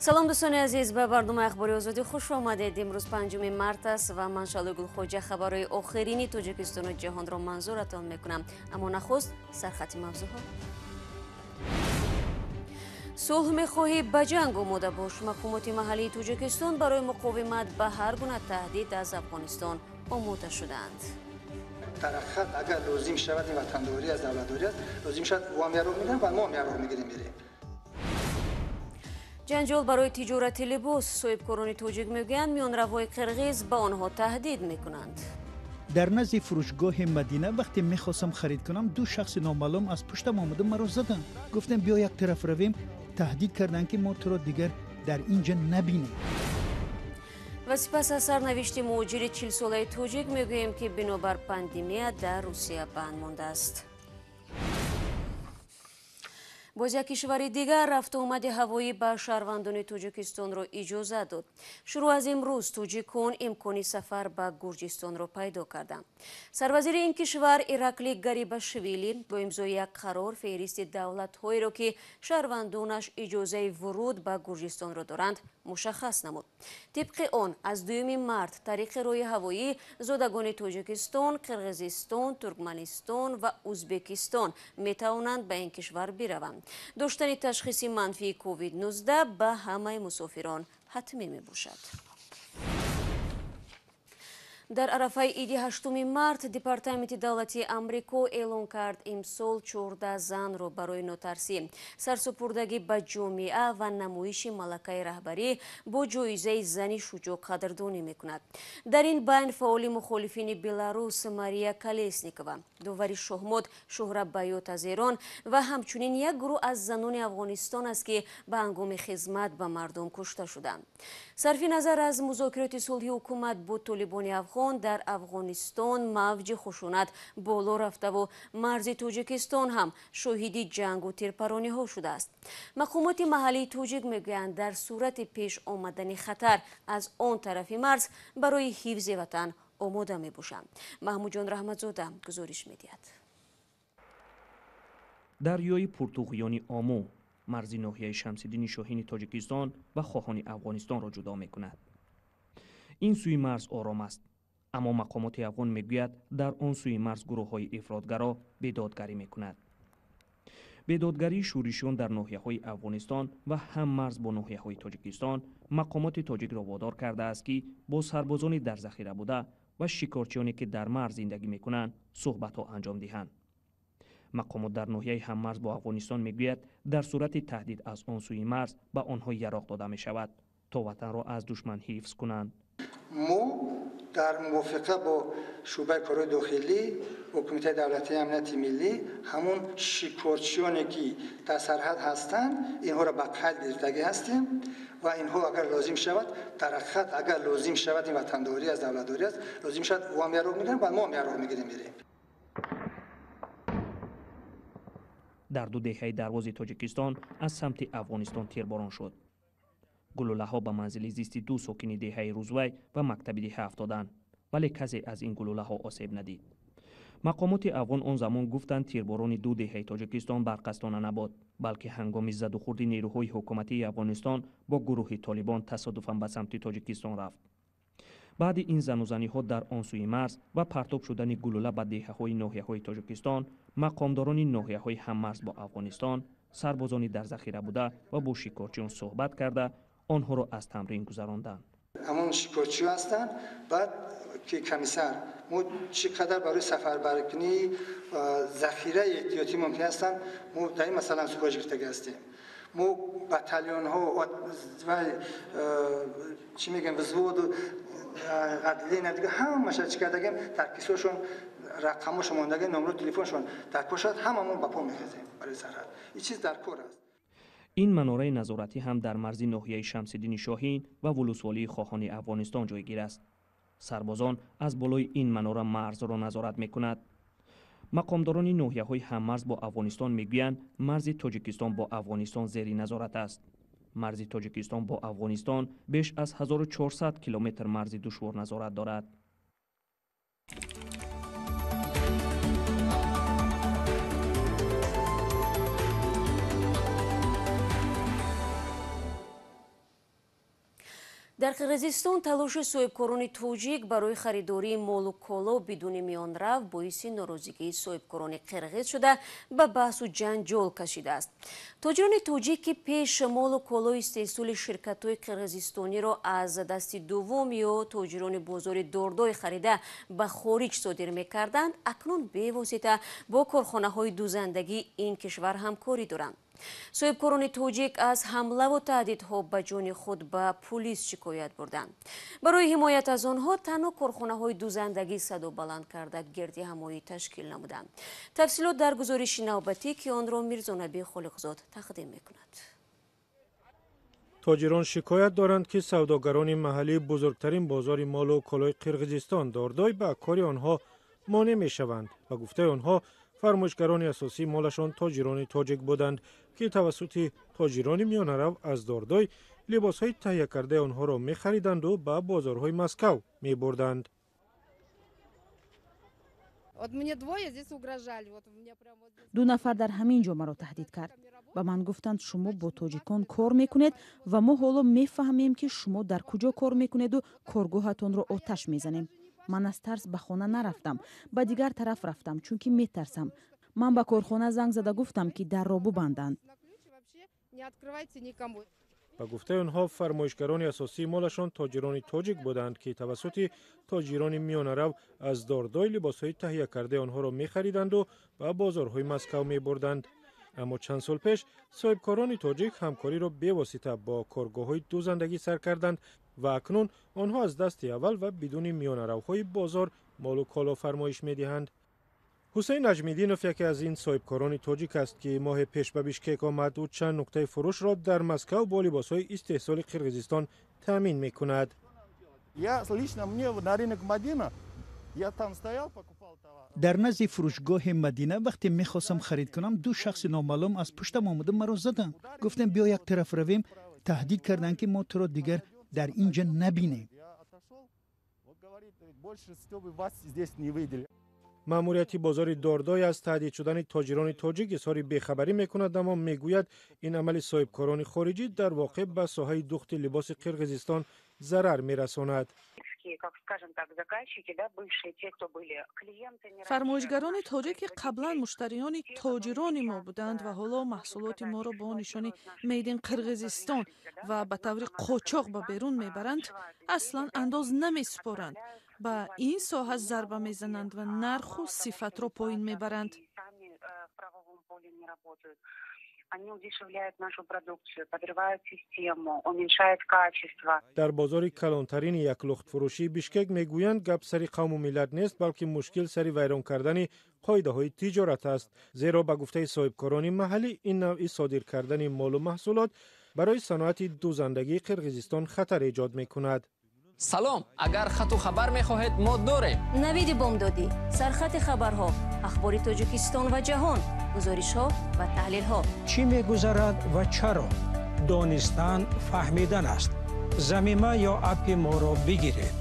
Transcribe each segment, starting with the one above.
салом дӯстони азиз, ба барномаи ахбори озодӣ хуш омадед. имрӯз 5 март аст ва ман Шалӯ Гулхоҷа хабарҳои охирини Тоҷикистону ҷаҳонро манзуратон мекунам. аммо нахуст сархати мавзӯъҳо. сулҳ мехоҳӣ ба ҷанг омода бош. маҳкумоти маҳаллии Тоҷикистон барои муқовимат ба ҳар гуна таҳдид аз Афғонистон омода шудаанд. тарахат агар лозим шавад ин ватандорӣ аз давлатдорӣ аст, лозим шавад вам яроқ мегирем ва мо ҳам яроқ мегирем мерем. ҷанҷол барои тиҷорати либос. соҳибкорони тоҷик мегӯянд миёнравои қирғиз ба онҳо таҳдид мекунанд. дар назди фурӯшгоҳи Мадина вақте мехостам харид кунам, ду шахси номаълум аз пуштам омада маро заданд. гуфтем биё як тараф равем. таҳдид карданд ки мо туро дигар дар ин ҷа набинем. ва сипас аз сарнавишти муҳоҷири 40-солаи тоҷик мегӯем ки бинобар пандемия дар Русия банд мондааст. боз як кишвари дигар рафтуомади ҳавоӣ ба шаҳрвандони Тоҷикистонро иҷозат дод. шурӯъ аз имрӯз тоҷикон имкони сафар ба Гурҷистонро пайдо карданд. сарвазири ин кишвар Иракли Гарибашвили бо имзои як қарор феҳристи давлатҳоеро ки шаҳрвандонаш иҷозаи вуруд ба Гурҷистонро доранд мушаххас намуд. тибқи он аз 2 март тариқи роҳи ҳавоӣ зодагони Тоҷикистон, Қирғизистон, Туркманистон ва Узбекистон метавонанд ба ин кишвар бираванд. доштани ташхиси манфии COVID-19 ба ҳамаи мусофирон ҳатмӣ мебошад. дар арафаи иди 8 март департаменти давлатии Амрико эълон кард имсол 14 занро барои нотарсӣ, сарсупурдагӣ ба ҷомеа ва намоиши малакаи раҳбарӣ бо ҷоизаи зани шуҷоъ қадрдонӣ мекунад. дар ин байн фаъоли мухолифини Беларус Мария Колесникова, довари Шоҳмод Шӯҳраб Байот аз Эрон ва ҳамчунин як гурӯҳ аз занони Афғонистон аст ки ба ҳангоми хизмат ба мардум кушта шуданд. сарфи назар аз музокироти сулҳи ҳукумат бо толибони афғон дар Афғонистон мавҷи хушунат боло рафтаву марзи Тоҷикистон ҳам шоҳиди ҷангу тирпарониҳо шудааст. мақомоти маҳаллии тоҷик мегӯянд дар сурати пеш омадани хатар аз он тарафи марз барои ҳифзи ватан омода мебошанд. маҳмудҷон Раҳматзода гузориш медиҳад. дарёи пуртуғиёни Омо марзи ноҳияи Шамсиддини Шоҳини Тоҷикистон ва хоҳони Афғонистонро ҷудо мекунад. ин сӯи марз ором аст, аммо мақомоти афғон мегӯяд дар он сӯи марз гурӯҳҳои ифротгаро бедодгарӣ мекунад. бедодгарии шӯришиён дар ноҳияҳои Афғонистон ва ҳам марз бо ноҳияҳои Тоҷикистон мақомоти тоҷикро водор кардааст ки бо сарбозони дар захира буда ва шикорчиёне ки дар марз зиндагӣ мекунанд суҳбатҳо анҷом диҳанд. мақомот дар ноҳияи ҳаммарз бо Афғонистон мегӯяд дар сурати таҳдид аз он сӯи марз ба онҳо яроқ дода мешавад то ватанро аз душман ҳифз кунанд. мо дар мувофиқа бо шӯъбаи корҳои дохилӣ бо кумитаи давлатии амнияти миллӣ ҳамун шикорчиёне ки дар сарҳад ҳастанд инҳоро ба қайд гирифтагӣ ҳастем ва инҳо агар лозим шавад тарахат агар лозим шавад ин ватандорӣ аст давлатдорӣ аст лозим шавад вам яроқ мегирем ва мо ҳам яроқ мегирем мерем. дар ду деҳаи дарвози Тоҷикистон аз самти Афғонистон тирборон шуд. гулӯлаҳо ба манзили зисти ду сокини деҳаи Рӯзвай ва мактаби деҳа афтоданд, вале казе аз ин гулӯлаҳо осеб надид. мақомоти афғон он замон гуфтанд тирборони ду деҳаи Тоҷикистон барқастона набуд, балки ҳангоми задухурди нерӯҳои ҳукуматии Афғонистон бо гурӯҳи Толибон тасодуфан ба самти Тоҷикистон рафт. баъди ин занузаниҳо дар он сӯи марз ва партоб шудани гулӯла ба деҳаҳои ноҳияҳои Тоҷикистон, мақомдорони ноҳияҳои ҳаммарз бо Афғонистон, сарбозони дар захира буда ва бо шикорчиён суҳбат карда онҳоро аз тамрин гузаронданд. ҳамон шикорчиё ҳастанд баъд ки комиссар мо чӣ қадар барои сафарбаркунӣ захираи эҳтиётӣ мумкин ҳастанд мо дар ин масъала суҳбат гирифтагӣ ҳастем. мо батальонҳо ва чӣ мегӯям взводу адлия дига ҳамаша чӣ кардагем таркисошон рақамошон мондагем номро телефоншон дар по шад ҳамамон ба по мехезем барои сарҳад. ин чиз дар кор аст. ин манораи назоратӣ ҳам дар марзи ноҳияи Шамсиддини Шоҳин ва вулусволии хоҳони Афғонистон ҷойгир аст. сарбозон аз болои ин манора марзро назорат мекунад. мақомдорони ноҳияҳои ҳаммарз бо Афғонистон мегӯянд марзи Тоҷикистон бо Афғонистон зери назорат аст. марзи Тоҷикистон бо Афғонистон беш аз 1400 километр марзи душвор назорат дорад. در قرقیزستان تلاش صاحبکاران توجیک برای خریداری مال و کالا بدون میانرو باعث ناراضگی صاحبکاران قرقیز شده به بحث و جنجال کشیده است. تاجران توجیک که پیش مال و کالا استحصال شرکت‌های قرقیزستانی را از دست دوم یا تاجران بازار داردای خریده به خارج صادر می‌کردند، اکنون به واسطه با کارخانه‌های دوزندگی این کشور همکاری دارند. صاحبکاران توجیک از حمله و تهدیدها به جان خود به پلیس شکایت بردند. برای حمایت از آنها تنها کارخانه‌های دوزندگی صدا بلند کرده گردی همایی تشکیل نمودند. تفصیلات در گزارش نوبتی که آن را میرزا نبی خالقزاد تقدیم می‌کند. تاجران شکایت دارند که سوداگران محلی بزرگترین بازار مال و کالای قرقیزستان داردای به کار آنها مانع می‌شوند. به گفته آنها فرمایشگران اساسی مالشان تاجران تاجیک بودند که توسط تاجران میانه‌رو از داردای لباس‌های تهیه کرده آنها را می‌خریدند و به بازارهای مسکو می‌بردند. دو نفر در همین جا مرا تهدید کرد. به من گفتند شما با تاجیکان کار میکنید و ما حالا میفهمیم که شما در کجا کار میکنید و کارگاهتان را آتش میزنیم. من از ترس به خانه نرفتم، به دیگر طرف رفتم چون که میترسم. من به کارخانه زنگ زده گفتم که در را ببندند. به گفته آنها فرمایشگران اساسی مالشان تاجران تاجیک بودند که توسط تاجران میانه‌رو از داردای لباس‌های تهیه کرده آنها را می‌خریدند و به بازارهای مسکو می‌بردند. اما چند سال پیش صاحبکاران تاجیک همکاری را بواسطه با کارگاه‌های دوزندگی سر کردند و اکنون آنها از دست اول و بدون میانه‌روهای بازار مال و کالا فرمایش می‌دهند. حسین نجمیدینوف یکی از این صاحبکاران تاجیک است که ماه پیش به بیشکک آمد و چند نقطه فروش را در مسکو با لباس‌های استحصال قرقیزستان تامین می‌کند. در نزد فروشگاه مدینه وقتی میخواستم خرید کنم دو شخص نامعلوم از پشتم آمده مرا زدند. گفتم بیا یک طرف رویم. تهدید کردند که ما تو را دیگر در اینجا نبینیم. ماموریت بازار داردای از تهدید شدن تاجران تاجیک اظهار بیخبری میکند، اما میگوید این عمل صاحبکاران خارجی در واقع به ساحه دوخت لباس قرقیزستان ضرر میرساند. فرمایشگران تاجیک که قبلا مشتریان تاجران ما بودند و حالا محصولات ما را با نشان میدین قرقیزستان و به طور قاچاق به بیرون میبرند، اصلا انداز نمیسپارند. با این ساحه ضربه میزنند و نرخ و صفت را پایین میبرند. در بازار کلانترین یک لخت فروشی بیشکک میگویند گپ سری قوم و ملت نیست، بلکه مشکل سری ویران کردن قاعده های تجارت است. زیرا به گفته صاحبکاران محلی این نوع صادر کردن مال و محصولات برای صنعت دوزندگی قرقیزستان خطر ایجاد میکند. سلام، اگر خط و خبر میخواهید ما داریم. نوید بامدادی، سرخط خبرها، اخبار تاجیکستان و جهان، گزارش‌ها و تحلیل‌ها. چی می‌گذرد و چرا؟ دانستن فهمیدن است. ضمیمه یا اپ ما را بگیرید.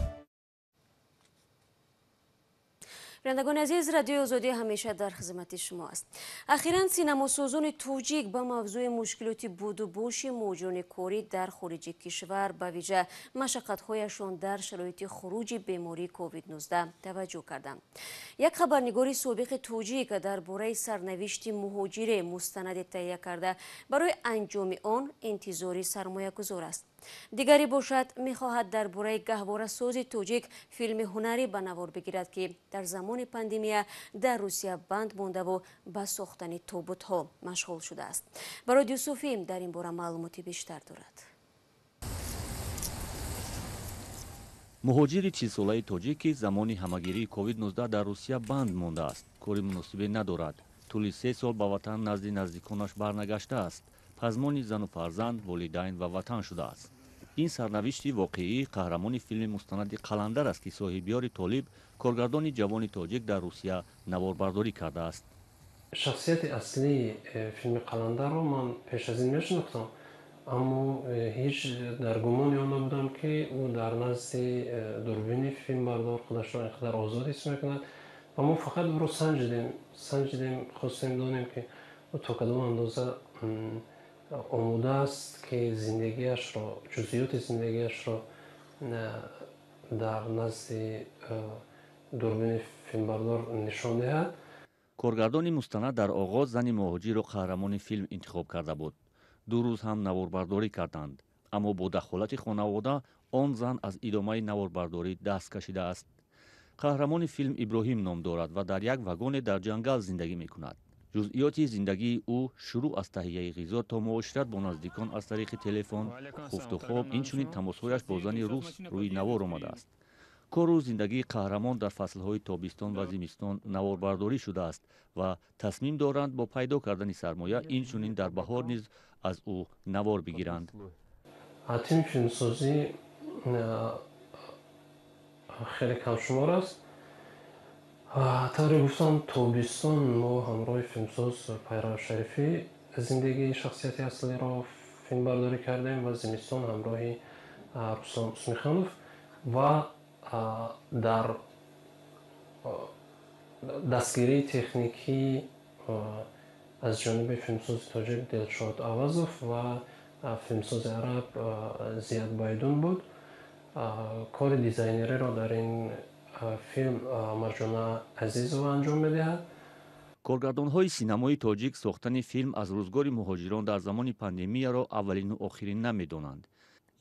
بینندگان عزیز، رادیو آزادی همیشه در خدمت شما است. اخیراً سینماسازان توجیک به موضوع مشکلات بود و بوش مهاجران کاری در خارج کشور به ویژه مشقت‌هایشان در شرایط خروج بیماری کووید 19 توجه کردند. یک خبرنگار سابق توجیک درباره سرنوشت مهاجر مستند تهیه کرده برای انجام آن انتظاری سرمایه‌گذار است. دیگری باشد می‌خواهد درباره گهواره ساز توجیک فیلم هنری به نوار بگیرد که در زمان پاندمی در روسیه بند مانده و به ساختن تابوت‌ها مشغول شده است. برای یوسفی در این باره معلوماتی بیشتر دارد. مهاجر 30 ساله تاجیک زمانی همگیری کووید 19 در روسیه بند مانده است. کاری مناسبی ندارد. طول 3 سال به وطن نزدیکانش برنگشته است. پزمانی زن و فرزند، والدین و وطن شده است. این سرنوشت واقعی قهرمان فیلم مستند قلندر است که صاحبیار طالب، کارگردان جوان تاجیک در روسیه نواربرداری کرده است. شخصیت اصلی فیلم قلندر را من پیش از این میشناختم، اما هیچ در گمانی آن نبودم که او در نزد دوربین فیلم بردار خودش را اینقدر آزاد حس میکند و ما فقط او را سنجیدیم خواستیم دانیم که او تا کدام اندازه آماده است که زندگیش را، جزئیات زندگیش را дар назди дурбини филмбардор нишон диҳад. коргардони мустанад дар оғоз зани муҳоҷирро қаҳрамони филм интихоб карда буд. 2 рӯз ҳам наворбардорӣ карданд, аммо бо дахолати хонавода он зан аз идомаи наворбардорӣ даст кашидааст. қаҳрамони филм Иброҳим ном дорад ва дар як вагоне дар ҷангал зиндагӣ мекунад. ҷузъиёти зиндагии ӯ шурӯъ аз таҳияи ғизо то муошират бо наздикон аз тариқи телефон, хуфтухоб, инчунин тамосҳояш бо зани рус рӯи навор омадааст. кору зиндагии қаҳрамон дар фаслҳои тобистон ва зимистон наворбардорӣ шудааст ва тасмим доранд бо пайдо кардани сармоя инчунин дар баҳор низ аз ӯ навор бигиранд. ҳатми филмсозӣ хеле камшумор аст. тавре гуфтам тобистон мо ҳамроҳи филмсоз Пайрав Шарифӣ зиндагии шахсияти аслиро филмбардорӣ кардем ва зимистон ҳамроҳи Руслан Усмиханов ва дар дастгирии техникӣ аз ҷониби филмсози тоҷик Дилшод Авазов ва филмсози араб Зият Байдун буд. кори дизайнериро дар ин филм Марҷона Азизова анҷом медиҳад. коргардонҳои синамои тоҷик сохтани филм аз рӯзгори муҳоҷирон дар замони пандемияро аввалину охирин намедонанд.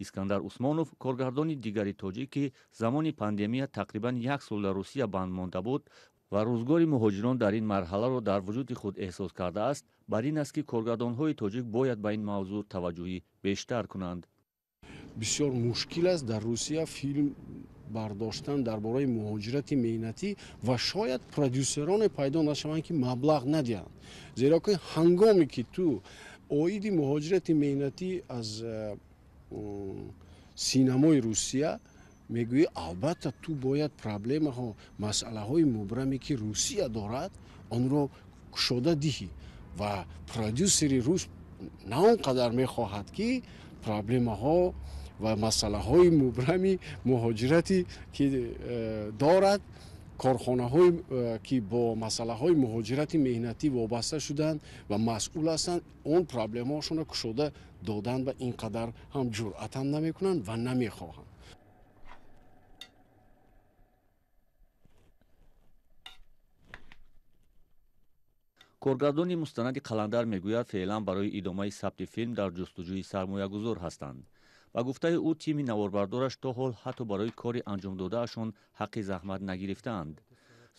Искандар Усмонов, коргардони дигари тоҷик ки замони пандемия тақрибан 1 сол дар Русия банд монда буд ва рӯзгори муҳоҷирон дар ин марҳаларо дар вуҷуди худ эҳсос кардааст, бар ин аст ки коргардонҳои тоҷик бояд ба ин мавзӯъ таваҷҷӯҳи бештар кунанд. бисёр мушкил аст дар Русия филм бардоштан дар бораи муҳоҷирати меҳнатӣ ва шояд продюсероне пайдо нашаванд ки маблағ надиҳанд. зеро ки ҳангоме ки ту оиди муҳоҷирати меҳнатӣ аз синамои Русия мегӯӣ, албатта ту бояд проблемаҳо, масъалаҳои мубраме ки Русия дорад онро кушода диҳӣ ва продюсери рус на он қадар мехоҳад ки проблемаҳо ва масъалаҳои мубрами муҳоҷирати ки дорад, корхонаҳое ки бо масъалаҳои муҳоҷирати меҳнатӣ вобаста шуданд ва масъул ҳастанд, он проблемаҳошонро кушода додан ба ин қадар ҳам ҷуръатам намекунанд ва намехоҳанд. коргардони мустанади қаландар мегӯяд феълан барои идомаи сабти филм дар ҷустуҷӯи сармоягузор ҳастанд. ба гуфтаи ӯ тими наворбардораш то ҳол ҳатто барои кори анҷомдодаашон ҳаққи заҳмат нагирифтаанд.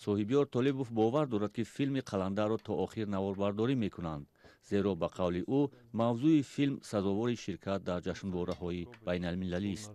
соҳибёр Толибов бовар дорад ки филми қаландарро то охир наворбардорӣ мекунанд, зеро ба қавли ӯ мавзӯи филм сазовори ширкат дар ҷашнвораҳои байналмилалист.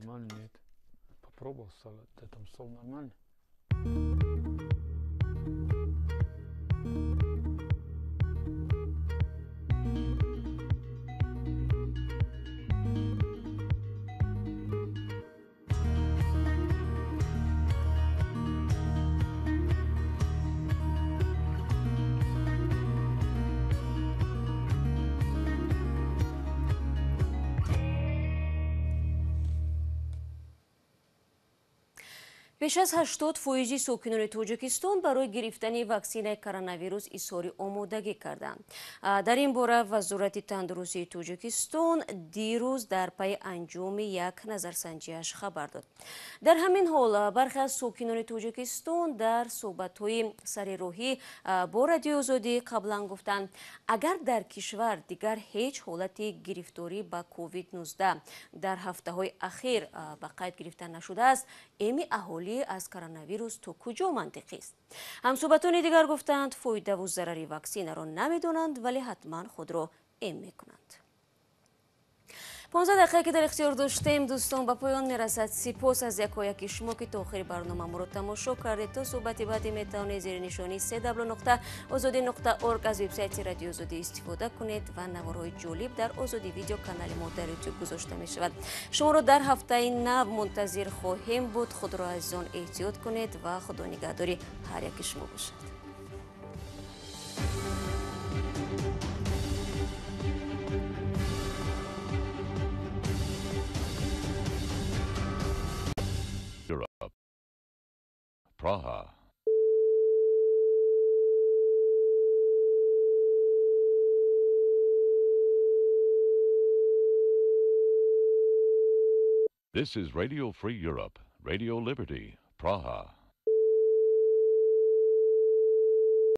بیش از 80% ساکنان تاجیکستان برای گرفتن واکسن کرونا اظهار آمادگی کردند. در این باره وزارت تندرستی تاجیکستان دیروز در پی انجام یک نظرسنجیش خبر داد. در همین حال برخی از ساکنان تاجیکستان در صحبت‌های سرراهی با رادیو آزادی قبلا گفتند اگر در کشور دیگر هیچ حالت گرفتاری با کووید 19 در هفته‌های اخیر به قید گرفته نشده است، امی اهالی از کرونا ویروس تا کجا منطقی است؟ همصحبتان دیگر گفتند فایده و ضرر واکسن را نمیدانند ولی حتما خود را ام میکنند. 15 دقیقه که در اختیار داشتیم دوستان به پایان میرسد. سپاس از یکایک شما که تا آخر برنامه ما رو تماشا کردید. تا صحبت بعدی میتوانید زیر نشانی www.azadi.org از وبسایت رادیو آزادی استفاده کنید و نوارهای جالب در آزادی ویدیو کانال ما در یوتیوب گذاشته می شود. شما رو در هفته نو منتظر خواهیم بود. خود را از آن احتیاط کنید و خدا نگهداری هر یک شما باشد. Praha This is Radio Free Europe, Radio Liberty, Praha.